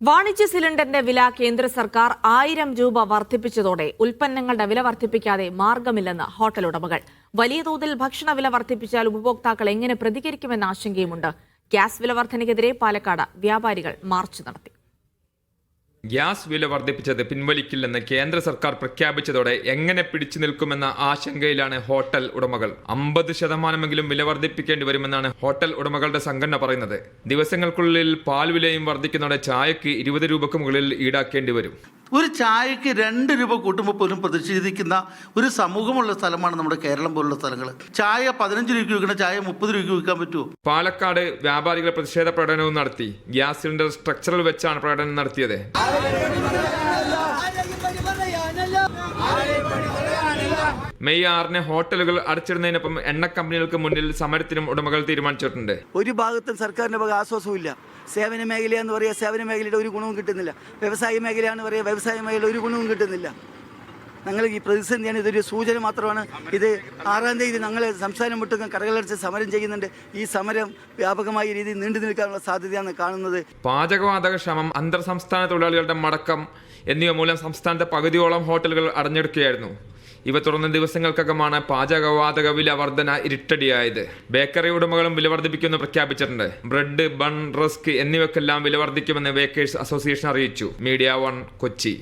വാണിജ്യ സിലിണ്ടറിന്റെ വില കേന്ദ്ര സർക്കാർ 1000 രൂപ വർദ്ധിപ്പിച്ചതോടെ ഉൽപ്പന്നങ്ങളുടെ വില വർദ്ധിപ്പിക്കാതെ മാർഗമില്ലെന്ന് ഹോട്ടൽ ഉടമകൾ. വലിയ തോതിൽ ഭക്ഷണ വില വർദ്ധിപ്പിച്ചാൽ ഉപഭോക്താക്കൾ എങ്ങനെ പ്രതികരിക്കുമെന്ന ആശങ്കയുമുണ്ട്. ഗ്യാസ് വില വർധനയ്ക്കെതിരെ പാലക്കാട് വ്യാപാരികൾ മാർച്ച് നടത്തി. ഗ്യാസ് വില വർദ്ധിപ്പിച്ചത് പിൻവലിക്കില്ലെന്ന് കേന്ദ്ര സർക്കാർ പ്രഖ്യാപിച്ചതോടെ എങ്ങനെ പിടിച്ചു നിൽക്കുമെന്ന ആശങ്കയിലാണ് ഹോട്ടൽ ഉടമകൾ. 50% വില വർദ്ധിപ്പിക്കേണ്ടി വരുമെന്നാണ് ഹോട്ടൽ ഉടമകളുടെ സംഘടന പറയുന്നത്. ദിവസങ്ങൾക്കുള്ളിൽ പാൽ വിലയും വർദ്ധിക്കുന്നതോടെ ചായക്ക് 20 രൂപയ്ക്ക് മുകളിൽ ഈടാക്കേണ്ടി വരും. ഒരു ചായക്ക് 2 രൂപ കൂട്ടുമ്പോൾ പോലും പ്രതിഷേധിക്കുന്ന ഒരു സമൂഹമുള്ള സ്ഥലമാണ് നമ്മുടെ കേരളം പോലുള്ള സ്ഥലങ്ങൾ. ചായ 15 രൂപയ്ക്ക് വിൽക്കുന്ന ചായ 30 രൂപയ്ക്ക് വിൽക്കാൻ പറ്റുമോ? പാലക്കാട് വ്യാപാരികൾ പ്രതിഷേധ പ്രകടനവും നടത്തി. ഗ്യാസ് സിലിണ്ടർ സ്ട്രക്ചറിൽ വെച്ചാണ് പ്രകടനം നടത്തിയത്. മെയ് 6 ഹോട്ടലുകൾ അടച്ചിടുന്നതിനൊപ്പം എണ്ണ കമ്പനികൾക്ക് മുന്നിൽ സമരത്തിനും ഉടമകൾ തീരുമാനിച്ചിട്ടുണ്ട്. ഒരു ഭാഗത്തും സർക്കാരിന്റെ ഭാഗം ആശ്വാസവും. സേവന മേഖലയെന്ന് പറയുക സേവന മേഖലയുടെ ഒരു ഗുണവും കിട്ടുന്നില്ല. വ്യവസായ മേഖലയാണെന്ന് പറയുക വ്യവസായ മേഖലയുടെ ഒരു ഗുണവും കിട്ടുന്നില്ല. ഞങ്ങൾ ഈ പ്രതിസന്ധിയാണ്, ഇതൊരു സൂചന മാത്രമാണ്. ഇത് 6-ാം തീയതി ഞങ്ങൾ സംസ്ഥാനം വിട്ട് കരകളടച്ച് സമരം ചെയ്യുന്നുണ്ട്. ഈ സമരം വ്യാപകമായ രീതിയിൽ നീണ്ടു നിൽക്കാനുള്ള സാധ്യതയാണ് കാണുന്നത്. പാചകവാതക ക്ഷാമം, അന്തർ സംസ്ഥാന തൊഴിലാളികളുടെ മടക്കം എന്നിവ മൂലം സംസ്ഥാനത്തെ പകുതിയോളം ഹോട്ടലുകൾ അടഞ്ഞെടുക്കുകയായിരുന്നു. ഇവ തുറന്ന ദിവസങ്ങൾക്കകമാണ് പാചകവാതക വില വർധന ഇരുട്ടടിയായത്. ബേക്കറി ഉടമകളും വില വർദ്ധിപ്പിക്കുമെന്ന് പ്രഖ്യാപിച്ചിട്ടുണ്ട്. ബ്രെഡ്, ബൺ, റസ്ക് എന്നിവയ്ക്കെല്ലാം വില വർദ്ധിക്കുമെന്ന് ബേക്കേഴ്സ് അസോസിയേഷൻ അറിയിച്ചു. മീഡിയ 1 കൊച്ചി.